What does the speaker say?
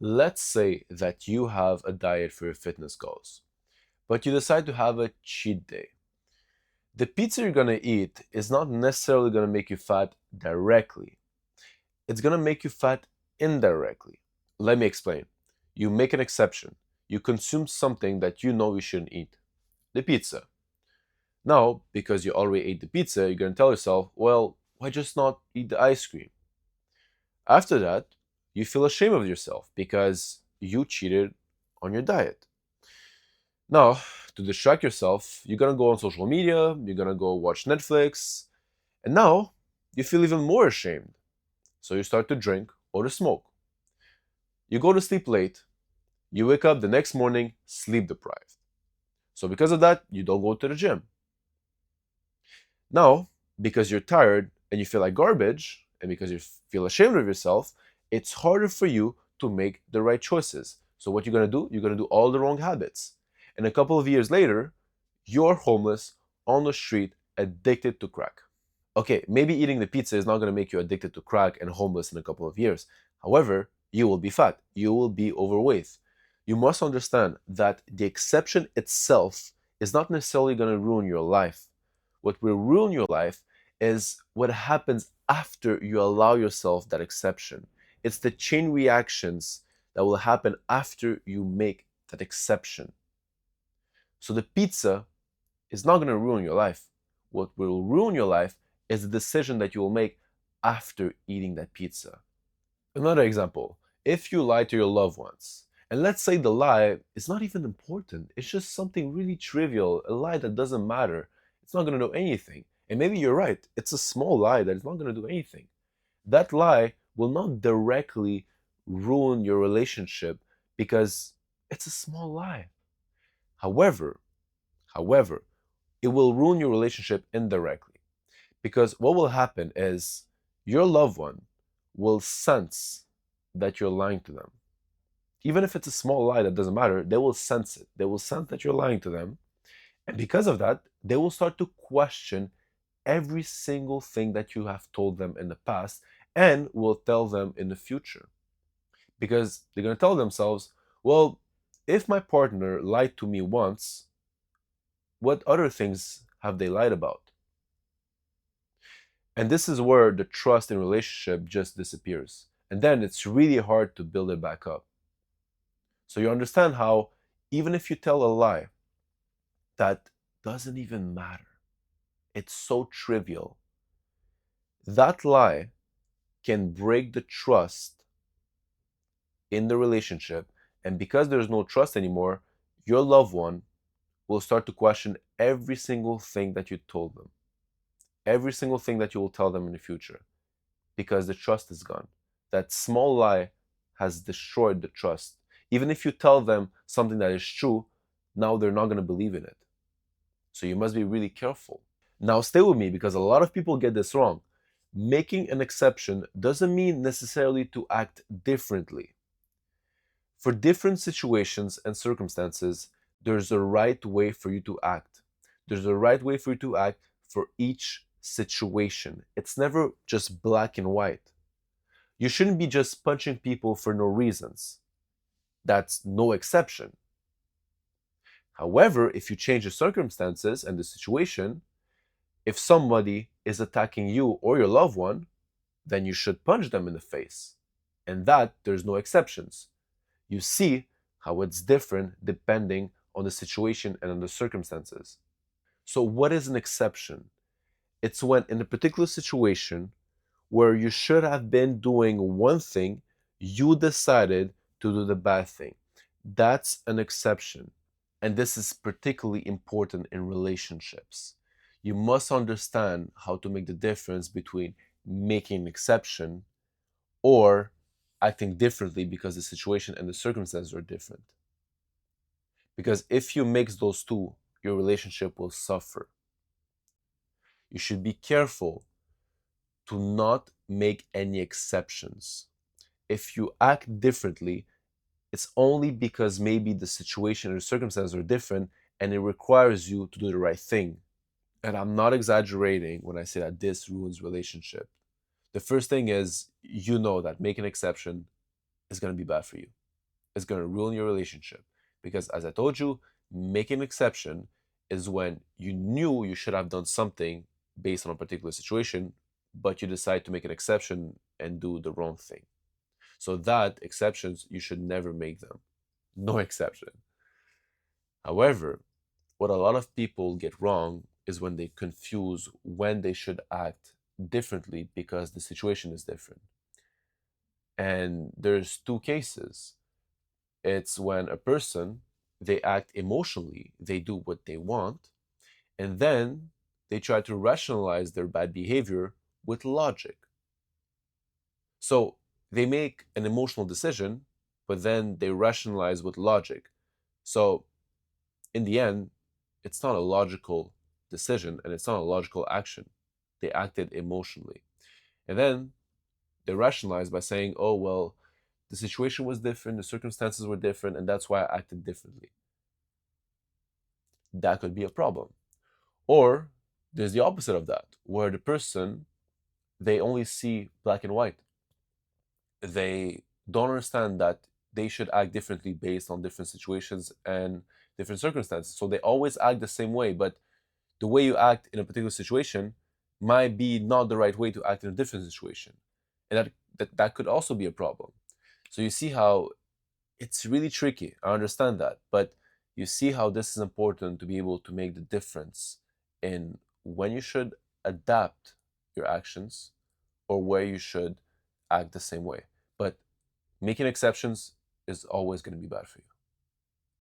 Let's say that you have a diet for your fitness goals, but you decide to have a cheat day. The pizza you're gonna eat is not necessarily gonna make you fat directly, it's gonna make you fat indirectly. Let me explain. You make an exception. You consume something that you know you shouldn't eat, the pizza. Now, because you already ate the pizza, you're gonna tell yourself, well, why just not eat the ice cream? After that, you feel ashamed of yourself because you cheated on your diet. Now, to distract yourself, you're gonna go on social media, you're gonna go watch Netflix, and now you feel even more ashamed. So you start to drink or to smoke. You go to sleep late, you wake up the next morning sleep deprived. So because of that, you don't go to the gym. Now, because you're tired and you feel like garbage, and because you feel ashamed of yourself, it's harder for you to make the right choices. So what you're gonna do? You're gonna do all the wrong habits. And a couple of years later, you're homeless on the street, addicted to crack. Okay, maybe eating the pizza is not gonna make you addicted to crack and homeless in a couple of years. However, you will be fat. You will be overweight. You must understand that the exception itself is not necessarily gonna ruin your life. What will ruin your life is what happens after you allow yourself that exception. It's the chain reactions that will happen after you make that exception. So the pizza is not going to ruin your life. What will ruin your life is the decision that you will make after eating that pizza. Another example, if you lie to your loved ones, and let's say the lie is not even important, it's just something really trivial, a lie that doesn't matter, it's not going to do anything. And maybe you're right, it's a small lie that is not going to do anything. That lie will not directly ruin your relationship because it's a small lie. However, however, it will ruin your relationship indirectly because what will happen is your loved one will sense that you're lying to them. Even if it's a small lie that doesn't matter, they will sense it. They will sense that you're lying to them. And because of that, they will start to question every single thing that you have told them in the past and will tell them in the future. Because they're going to tell themselves, well, if my partner lied to me once, what other things have they lied about? And this is where the trust in relationship just disappears. And then it's really hard to build it back up. So you understand how even if you tell a lie that doesn't even matter, it's so trivial, that lie can break the trust in the relationship. And because there's no trust anymore, your loved one will start to question every single thing that you told them, every single thing that you will tell them in the future, because the trust is gone. That small lie has destroyed the trust. Even if you tell them something that is true, now they're not going to believe in it. So you must be really careful. Now, stay with me because a lot of people get this wrong. Making an exception doesn't mean necessarily to act differently. For different situations and circumstances, there's a right way for you to act. There's a right way for you to act for each situation. It's never just black and white. You shouldn't be just punching people for no reasons. That's no exception. However, if you change the circumstances and the situation, if somebody is attacking you or your loved one, then you should punch them in the face. And that there's no exceptions. You see how it's different depending on the situation and on the circumstances. So, what is an exception? It's when, in a particular situation where you should have been doing one thing, you decided to do the bad thing. That's an exception. And this is particularly important in relationships. You must understand how to make the difference between making an exception or acting differently because the situation and the circumstances are different. Because if you mix those two, your relationship will suffer. You should be careful to not make any exceptions. If you act differently, it's only because maybe the situation or circumstances are different and it requires you to do the right thing. And I'm not exaggerating when I say that this ruins relationship. The first thing is you know that making an exception is going to be bad for you. is going to ruin your relationship. Because as I told you, making an exception is when you knew you should have done something based on a particular situation, but you decide to make an exception and do the wrong thing. So that exceptions, you should never make them. No exception. However, what a lot of people get wrong is when they confuse when they should act differently because the situation is different. And there's two cases. It's when a person, they act emotionally, they do what they want, and then they try to rationalize their bad behavior with logic. So they make an emotional decision, but then they rationalize with logic. So in the end, it's not a logical decision and it's not a logical action. They acted emotionally. And then they rationalize by saying, oh, well, the situation was different, the circumstances were different, and that's why I acted differently. That could be a problem. Or there's the opposite of that, where the person, they only see black and white. They don't understand that they should act differently based on different situations and different circumstances. So they always act the same way, but the way you act in a particular situation might be not the right way to act in a different situation. And that could also be a problem. So you see how it's really tricky. I understand that. But you see how this is important to be able to make the difference in when you should adapt your actions or where you should act the same way. But making exceptions is always going to be bad for you.